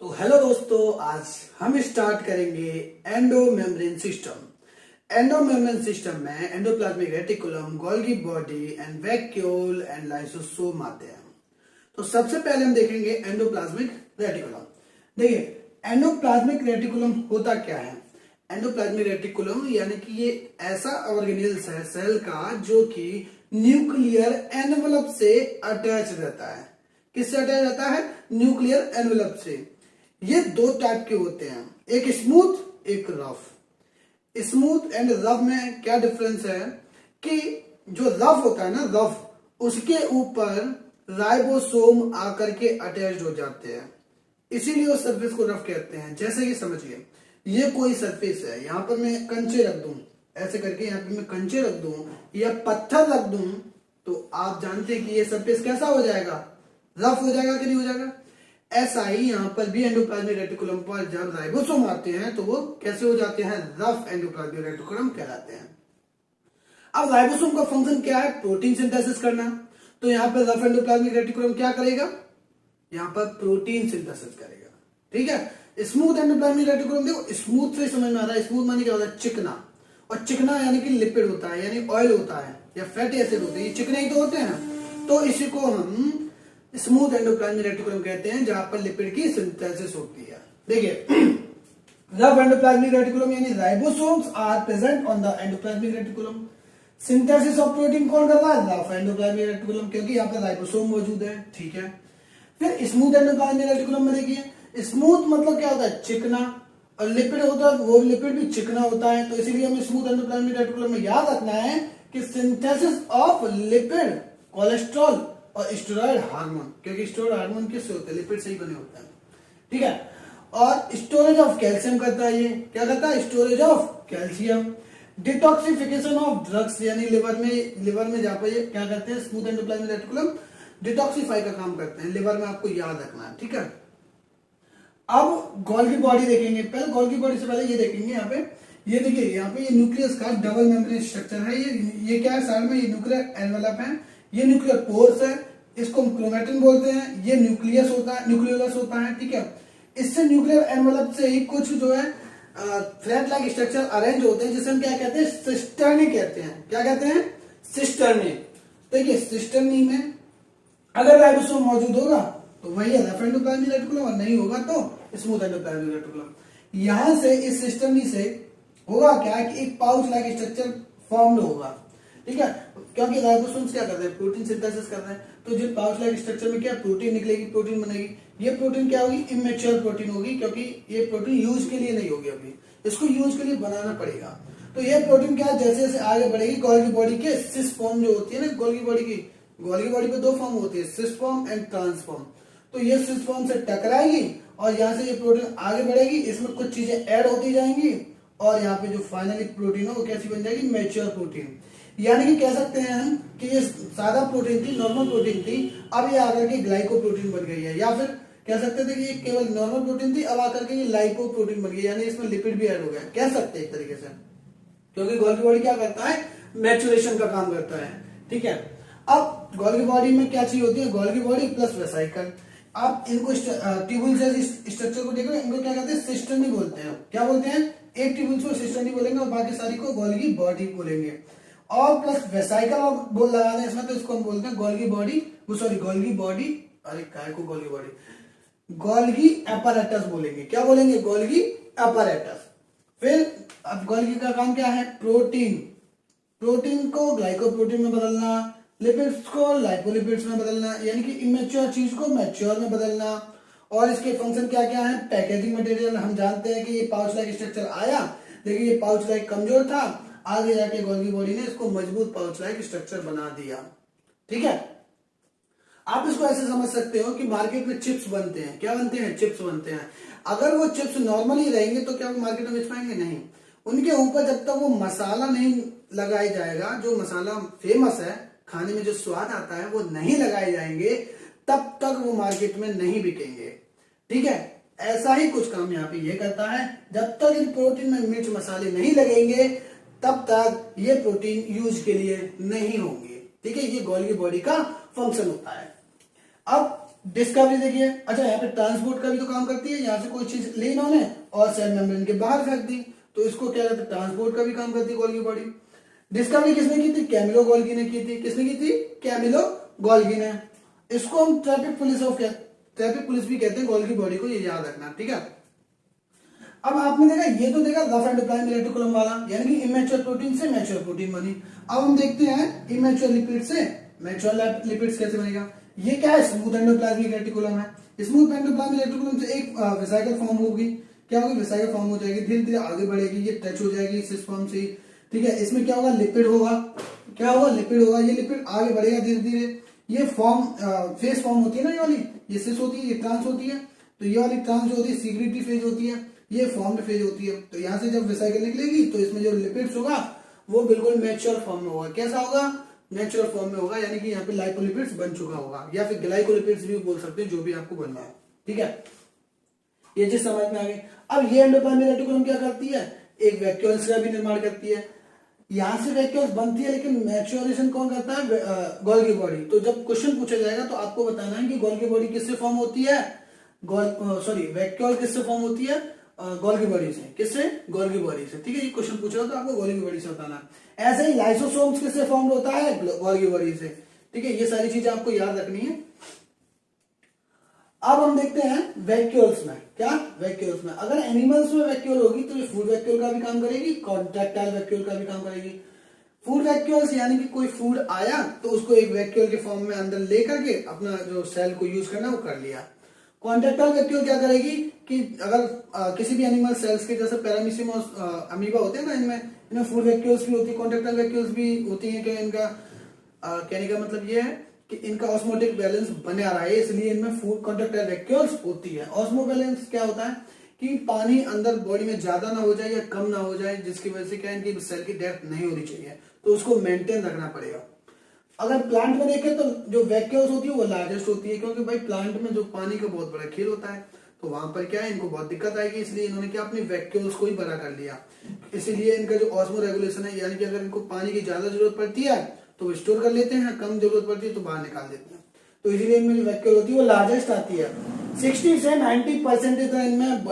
तो हेलो दोस्तों, आज हम स्टार्ट करेंगे endomembrane system. Endomembrane system में endoplasmic reticulum, Golgi body and vacuole and lysosome आते हैं। तो सबसे पहले हम देखेंगे एंडोप्लाज्मिक रेटिकुलम। देखिए, एंडोप्लाज्मिक रेटिकुलम होता क्या है। एंडोप्लाज्मिक रेटिकुलम यानी कि ये ऐसा ऑर्गेनेल्स है सेल का जो कि न्यूक्लियर एनवलप से अटैच रहता है। किससे अटैच रहता है? न्यूक्लियर एनवलप से। ये दो टाइप के होते हैं, एक स्मूथ एक रफ। स्मूथ एंड रफ में क्या डिफरेंस है कि जो रफ होता है ना, रफ, उसके ऊपर राइबोसोम आकर के अटैच हो जाते हैं, इसीलिए उस सरफेस को रफ कहते हैं। जैसे कि समझिए, ये कोई सरफेस है, यहां पर मैं कंचे रख दूं, ऐसे करके यहां पर मैं कंचे रख दूं या पत्थर रख दूं, तो आप जानते हैं कि ये सरफेस कैसा हो जाएगा? रफ हो जाएगा कि नहीं हो जाएगा? ऐसा ही यहां पर भी एंडोप्लाज्मिक रेटिकुलम पर जब राइबोसोम आते हैं तो वो कैसे हो जाते हैं? रफ एंडोप्लाज्मिक रेटिकुलम कहलाते हैं। अब राइबोसोम का फंक्शन क्या है? प्रोटीन सिंथेसिस करना। तो यहां पर रफ एंडोप्लाज्मिक रेटिकुलम क्या करेगा? यहां पर प्रोटीन सिंथेसिस करेगा। ठीक है। स्मूथ एंडोप्लाज्मिक रेटिकुलम, देखो स्मूथ से समझ में आ रहा है, स्मूथ माने क्या होता है? चिकना। और चिकना यानी कि लिपिड होता है, यानी ऑयल होता है या फैटी एसिड होते हैं, ये चिकने ही तो होते हैं। तो इसी को हम स्मूथ एंडोप्लाज्मिक रेटिकुलम कहते हैं, जहां पर लिपिड की सिंथेसिस होती है। देखिए, रफ एंडोप्लाज्मिक रेटिकुलम यानी ribosomes are present on the endoplasmic reticulum. Synthesis of protein कौन कर रहा है? रफ एंडोप्लाज्मिक रेटिकुलम, क्योंकि यहाँ पर राइबोसोम मौजूद है। ठीक है। फिर स्मूथ एंडोप्लाज्मिक रेटिकुलम में देखिए, स्मूथ मतलब क्या होता है? चिकना। और लिपिड होता है, वो लिपिड भी चिकना होता है। तो इसीलिए हमें स्मूथ एंडोप्लाज्मिक रेटिकुलम में याद रखना है कि सिंथेसिस ऑफ लिपिड, कोलेस्ट्रॉल और स्टेरॉयड हार्मोन, क्योंकि स्टेरॉयड हार्मोन किससे होते हैं? लिपिड से ही बने होते हैं। ठीक है। और स्टोरेज ऑफ कैल्शियम करता है, ये क्या करता है? Storage of calcium. Detoxification of drugs, यानी लिवर में जहां पर ये क्या करते हैं? स्मूथ एंडोप्लाज्मिक रेटिकुलम डिटॉक्सिफाई का काम करते हैं लिवर में, आपको याद रखना है। ठीक है। अब गोल्गी बॉडी देखेंगे। पहले गोल्गी बॉडी से पहले ये देखेंगे, यहाँ पे ये देखिए, यहाँ पे ये न्यूक्लियस का डबल मेम्ब्रेन स्ट्रक्चर है। ये क्या है? साइड में ये न्यूक्लियर एनवेलप है, ये न्यूक्लियर पोर्स है, इसको हम क्रोमेटिन बोलते हैं। ये न्यूक्लियस होता है, न्यूक्लियोलस होता है। ठीक है। इससे न्यूक्लियर एनवेलप से ही कुछ जो है फ्लैट लाइक स्ट्रक्चर अरेंज होते हैं, जिसे हम क्या कहते हैं? सिस्टर्नी कहते हैं। क्या कहते हैं? सिस्टर्नी। देखिए, सिस्टर्नी में अगर राइबोसोम मौजूद होगा तो वही है रफ एंडोप्लाज्मिक रेटिकुलम, और नहीं होगा तो स्मूथ एंडोप्लाज्मिक रेटिकुलम। यहां से इस सिस्टर्नी से होगा क्या कि एक पाउच लाइक स्ट्रक्चर फॉर्म्ड होगा। ठीक है। क्योंकि राइबोसोम्स क्या करते हैं? प्रोटीन सिंथेसिस कर रहे हैं। तो जो पाउच लाइक स्ट्रक्चर में क्या प्रोटीन निकलेगी, प्रोटीन बनेगी। ये प्रोटीन क्या होगी? इमेच्योर प्रोटीन होगी, क्योंकि ये प्रोटीन यूज के लिए नहीं होगी, अभी इसको यूज के लिए बनाना पड़ेगा। तो ये प्रोटीन क्या, जैसे जैसे आगे बढ़ेगी, गोल्गी बॉडी के सिस फॉर्म जो होती है ना, गोल्गी बॉडी पे दो फॉर्म होती है, सिस फॉर्म एंड ट्रांसफॉर्म। तो ये सिस फॉर्म से टकराएगी और यहाँ से ये प्रोटीन आगे बढ़ेगी, इसमें कुछ चीजें ऐड होती जाएंगी, और यहाँ पे जो फाइनली प्रोटीन हो वो कैसी बन जाएगी? Mature protein. यानी कि कह सकते हैं हम कि ये सादा प्रोटीन थी, नॉर्मल प्रोटीन थी, अब ये आकर के ग्लाइकोप्रोटीन बन गई है। या फिर कह सकते थे कि ये केवल नॉर्मल प्रोटीन थी, अब आकर के ये लाइपोप्रोटीन बन गई, यानी इसमें लिपिड भी ऐड हो गया, कह सकते हैं एक तरीके से। क्योंकि गोल्गी बॉडी क्या करता है? मैच्योरेशन का काम करता है। ठीक है। अब गोल्गी बॉडी में क्या चीज होती है? Golgi body plus vesicle. आप इनको ट्यूबुल से स्ट्रक्चर को देख रहे हैं, इनको क्या कहते हैं? सिस्टर्नी बोलते हैं। क्या बोलते हैं? एक ट्यूबुल को सिस्टर्नी बोलेंगे और बाकी सारी को गोल्गी बॉडी बोलेंगे। और प्लस वेसाइकल और बोल लगा दें इसमें, तो इसको हम बोलते हैं गोल्गी बॉडी, गोल्गी बॉडी, अरे काय को गोल्गी बॉडी, गोल्गी एपैरेटस बोलेंगे। क्या बोलेंगे? Golgi apparatus. फिर अब गोल्गी का काम क्या है? प्रोटीन को ग्लाइकोप्रोटीन में बदलना, लिपिड्स को लाइपोलिपिड्स में बदलना, यानी कि इमेच्योर चीज को मैच्योर में बदलना। और इसके फंक्शन क्या क्या है? Packaging material. हम जानते हैं कि ये पाउच लाइक स्ट्रक्चर आया, लेकिन ये पाउच लाइक कमजोर था, आगे जाके गोल्गी बॉडी ने इसको मजबूत पाउच लाइक स्ट्रक्चर बना दिया। ठीक है। आप इसको ऐसे समझ सकते हो कि मार्केट में चिप्स बनते हैं। क्या बनते हैं? चिप्स बनते हैं। अगर वो चिप्स नॉर्मली रहेंगे तो क्या वो मार्केट में बेच पाएंगे? नहीं। उनके ऊपर जब तक वो मसाला नहीं लगाया जाएगा, जो मसाला फेमस है, खाने में जो स्वाद आता है, वो नहीं लगाए जाएंगे, तब तक वो मार्केट में नहीं बिकेंगे। ठीक है। ऐसा ही कुछ काम यहाँ पे ये करता है, जब तक इन प्रोटीन में मिर्च मसाले नहीं लगेंगे तब तक ये प्रोटीन यूज के लिए नहीं होंगे। ठीक है। ये गोल्गी बॉडी का फंक्शन होता है। अब डिस्कवरी देखिए, अच्छा यहाँ पे ट्रांसपोर्ट का भी तो काम करती है, यहाँ से कोई चीज ली इन्होंने और सेल मेम्ब्रेन के बाहर फेंक दी, तो इसको क्या कहते हैं, ट्रांसपोर्ट का भी काम करती है गोल्गी बॉडी। डिस्कवरी किसने की थी, कैमिलो गोल्गी ने की थी। किसने की थी, कैमिलो गोल्गी ने। इसको हम ट्रैफिक पुलिस भी कहते हैं गोल्गी बॉडी को, ये याद रखना, ठीक है। अब आपने देखा, ये तो देखा रफ एंड डिप्लॉयमेंट रेटिकुलम वाला, यानी कि इमेच्योर प्रोटीन से मैच्योर प्रोटीन बनी। अब हम देखते हैं इमेच्योर लिपिड से मैच्योर लिपिड्स कैसे बनेगा। ये क्या है, स्मूथ एंडोप्लाज्मिक रेटिकुलम है। स्मूथ एंडोप्लाज्मिक रेटिकुलम से एक वेसिकल फॉर्म होगी, क्या होगी, वेसिकल फॉर्म हो जाएगी, धीरे धीरे आगे बढ़ेगी, ये टच हो जाएगी सिस फॉर्म से, ठीक है। इसमें क्या होगा, लिपिड होगा, क्या होगा, लिपिड होगा। ये लिपिड आगे बढ़ेगा धीरे धीरे, ये फॉर्म फेस फॉर्म होती है ना, ये वाली, ये सिस होती है, ये ट्रांस होती है, तो ये वाली ट्रांस जो होती है सीक्रेटरी फेज होती है, ये फॉर्म फेज होती है। तो यहाँ से जब वेसिकल निकलेगी तो इसमें जो लिपिड्स होगा वो बिल्कुल मैच्योर फॉर्म में होगा। कैसा होगा, मैच्योर फॉर्म में होगा, यानी कि यहाँ पे लाइपोलिपिड्स बन चुका होगा, या फिर ग्लाइकोलिपिड्स भी बोल सकते हैं, जो भी आपको बनना है, ठीक है। ये चीज समझ में आ गई। अब ये एंडोप्लाज्मिक रेटिकुलम क्या करती है, एक वैक्यूल्स का भी निर्माण करती है। यहां से वैक्यूल्स बनती है, लेकिन मैच्योरेशन कौन करता है, गोल्गी बॉडी। तो जब क्वेश्चन पूछा जाएगा तो आपको बताना है कि गोल्गी बॉडी किससे फॉर्म होती है, वैक्यूल किससे फॉर्म होती है, गोल्गी बॉडी से। किससे, गोल्गी बॉडी से, ठीक है। ये क्वेश्चन पूछा तो आपको गोल्गी बॉडी से बताना। ऐसे ही लाइसोसोम्स किससे फॉर्म होता है, गोल्गी बॉडी से, ठीक है। ये सारी चीजें आपको याद रखनी है। अब हम देखते हैं वैक्यूल्स में, क्या, वैक्यूल्स में अगर एनिमल्स में वैक्यूल होगी तो ये फूड वैक्यूल का भी काम करेगी, कॉन्ट्रैक्टाइल वैक्यूल का भी काम करेगी। फूड वैक्यूल्स यानी कि कोई फूड आया तो उसको एक वैक्यूल के फॉर्म में अंदर लेकर के अपना जो सेल को यूज करना वो कर लिया। कॉन्ट्रैक्टाइल वैक्यूल क्या करेगी कि अगर किसी भी एनिमल सेल्स के जैसे पैरामीशियम और अमीबा होते हैं ना, इनमें फूड वैक्यूल्स भी होती है, कॉन्ट्रैक्टाइल वैक्यूल्स भी होती है। क्या इनका कहने का मतलब ये है कि इनका ऑस्मोटिक बैलेंस बना रहा है, इसलिए इनमें फूड कॉन्ट्रैक्टाइल वैक्यूल्स होती है। ऑस्मो बैलेंस क्या होता है कि पानी अंदर बॉडी में ज्यादा ना हो जाए या कम ना हो जाए, जिसकी वजह से क्या है, इनकी सेल की डेथ नहीं होनी चाहिए, तो उसको मेंटेन रखना पड़ेगा। अगर प्लांट में देखें तो जो वैक्यूल्स होती है वो लार्जेस्ट होती है, क्योंकि भाई प्लांट में जो पानी का बहुत बड़ा खेल होता है, तो वहां पर क्या है, इनको बहुत दिक्कत आएगी, इसलिए इन्होंने क्या अपनी वैक्यूल्स को ही बड़ा कर लिया। इसीलिए इनका जो ऑस्मो रेगुलेशन है, यानी कि अगर इनको पानी की ज्यादा जरूरत पड़ती है तो स्टोर कर लेते हैं, कम जरूरत पड़ती है तो बाहर निकाल देते हैं। तो इसीलिए इनमें जो वैक्यूल होती है वो लार्जेस्ट आती है। 60 से 90% इनमें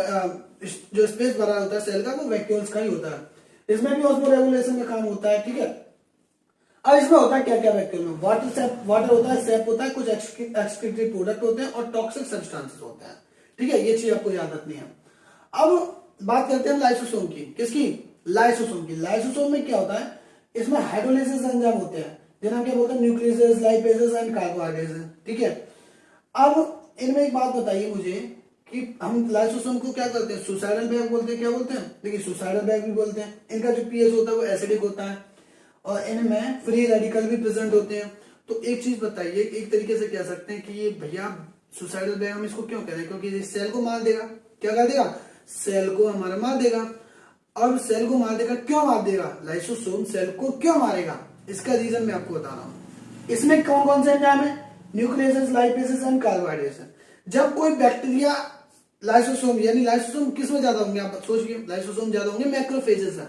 जो स्पेस भरा होता है सेल का वो वैक्यूल्स का ही होता है। इसमें भी ऑस्मो रेगुलेशन का काम होता है, ठीक है। अब इसमें होता है क्या क्या वैक्यूल में, वाटर होता है, सेप होता है, कुछ एक्सक्रीटरी प्रोडक्ट होते हैं और टॉक्सिक सब्सटेंसेस होते हैं, ठीक है। ये चीज आपको याद रखनी है। अब बात करते हैं लाइसोसोम की, किसकी, लाइसोसोम की। लाइसोसोम में क्या होता है, इसमें हाइड्रोलाइसिस एंजाइम होते हैं, जिन्हें क्या बोलते हैं, न्यूक्लियसेस, लाइपेजेस एंड कार्बोहाइड्रेट्स, ठीक है। अब इनमें एक बात बताइए मुझे कि हम लाइसोसोम को क्या करते हैं, सुसाइडल बैग बोलते हैं, क्या बोलते हैं, देखिए सुसाइडल बैग भी बोलते हैं। इनका जो पीएच होता है वो एसिडिक होता है और इनमें फ्री रेडिकल भी प्रेजेंट होते हैं। तो एक चीज बताइए, एक तरीके से कह सकते हैं कि ये भैया सुसाइडल बैग हम इसको क्यों कह रहे हैं, क्योंकि ये सेल को मार देगा, क्या कर देगा, सेल को हमारा मार देगा। और सेल को मार देगा, क्यों मार देगा, लाइसोसोम सेल को क्यों मारेगा, इसका रीजन मैं आपको बता रहा हूं। इसमें कौन कौन से एंजाइम है, न्यूक्लियसेस, लाइपेसेस एंड कार्बोहाइड्रेट्स। जब कोई बैक्टीरिया लाइसोसोम, यानी लाइसोसोम किस में ज्यादा होंगे, आप सोचिए, लाइसोसोम ज्यादा होंगे मैक्रोफेजेस है,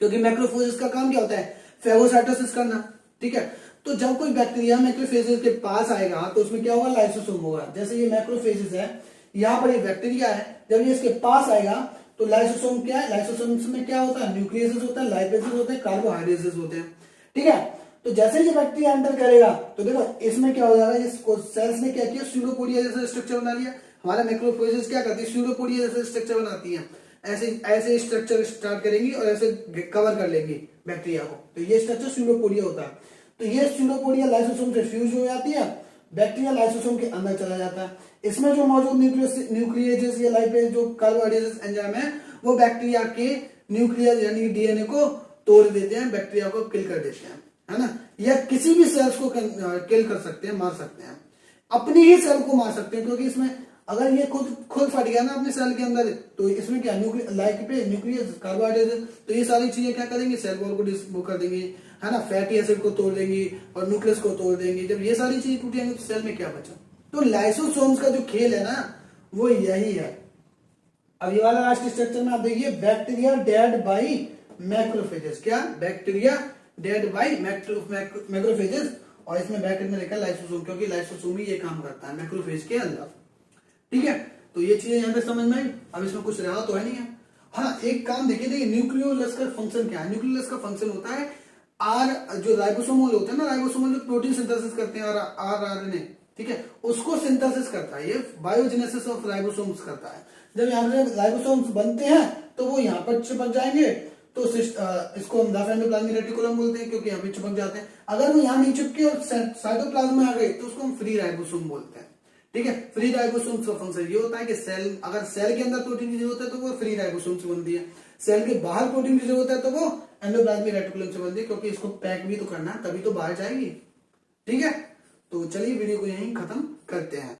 क्योंकि मैक्रोफेजेस का काम क्या होता है, फेगोसाइटोसिस करना, ठीक है। तो जब कोई बैक्टीरिया मैक्रोफेजेस के पास आएगा तो उसमें क्या होगा, लाइसोसोम होगा। जैसे ये मैक्रोफेजेस है, यहाँ पर ये बैक्टीरिया है, जब ये इसके पास आएगा तो लाइसोसोम क्या है, लाइसोसोम में क्या होता है, न्यूक्लियसेस होता है, लाइपेसेस होते हैं, कार्बोहाइड्रेट्स होते हैं, ठीक है। तो जैसे ये बैक्टीरिया एंटर करेगा तो देखो इसमें क्या हो जाएगा, इसको सेल्स ने क्या किया, स्यूडोपोडिया जैसा स्ट्रक्चर बना लिया। हमारा मैक्रोफेजेस क्या करती है, स्यूडोपोडिया जैसा स्ट्रक्चर बनाती है, ऐसे ऐसे स्ट्रक्चर स्टार्ट करेंगी और ऐसे कवर कर लेंगी बैक्टीरिया को, तो ये स्ट्रक्चर स्यूडोपोडिया होता है। तो ये स्यूडोपोडिया लाइसोसोम से फ्यूज हो जाती है, बैक्टीरिया लाइसोसोम के अंदर चला जाता है। इसमें जो मौजूद न्यूक्लियस या लाइपेज जो कार्बोहाइड्रेट्स एंजाइम है वो बैक्टीरिया के न्यूक्लियस यानी डीएनए को तोड़ देते हैं, बैक्टीरिया को किल कर देते हैं, है ना। या किसी भी सेल्स को किल कर सकते हैं, मार सकते हैं, अपनी ही सेल को मार सकते हैं, क्योंकि इसमें अगर ये खुद फट गया ना अपने सेल के अंदर, तो इसमें क्या न्यूक्लियस कार्बोहाइड्रेट, तो ये सारी चीजें क्या करेंगे, सेल वॉल को डिस्ट्रॉय कर देंगी, है ना, फैटी एसिड को तोड़ देंगी और न्यूक्लियस को तोड़ देंगी। जब ये सारी चीजें टूटेंगी तो सेल में क्या बचा। तो लाइसोसोम्स का जो खेल है ना वो यही है। अब ये वाला लास्ट स्ट्रक्चर में आप देखिए, बैक्टीरिया डेड बाई मैक्रोफेजेस, क्या, बैक्टीरिया डेड बाई मैक्रोफेजेस, और इसमें ब्रैकेट में लिखा है लाइसोसोम, क्योंकि लाइसोसोम ही ये काम करता है मैक्रोफेज के अंदर। ठीक है, तो ये चीजें यहाँ पे समझ में आई। अब इसमें कुछ रहा तो है नहीं है। हाँ, एक काम देखिए न्यूक्लियोलस का फंक्शन क्या है। न्यूक्लियोलस का फंक्शन होता है आर, जो राइबोसोमल होते हैं ना, राइबोसोमल जो प्रोटीन सिंथेसिस करते हैं आरएनए, ठीक है, उसको सिंथेसिस करता है, ये बायोजेनेसिस ऑफ राइबोसोम्स करता है। जब यहाँ पे राइबोसोम्स बनते हैं तो वो यहाँ पर चिपक जाएंगे, तो इसको हम रफ एंडोप्लाज्मिक रेटिकुलम बोलते हैं, क्योंकि यहाँ पे चिपक जाते हैं। अगर वो यहाँ नहीं चिपके और साइटोप्लाज्म में आ गए तो उसको हम फ्री राइबोसोम बोलते हैं। ठीक है, फ्री राइबोसोम का फंक्शन ये होता है कि सेल, अगर सेल के अंदर प्रोटीन की जरूरत है तो वो फ्री राइबोसोम से बनती है, सेल के बाहर प्रोटीन की जरूरत है तो वो एंडोप्लाज्मिक रेटिकुलम से बनती है, क्योंकि इसको पैक भी तो करना है तभी तो बाहर जाएगी। ठीक है, तो चलिए वीडियो को यहीं खत्म करते हैं।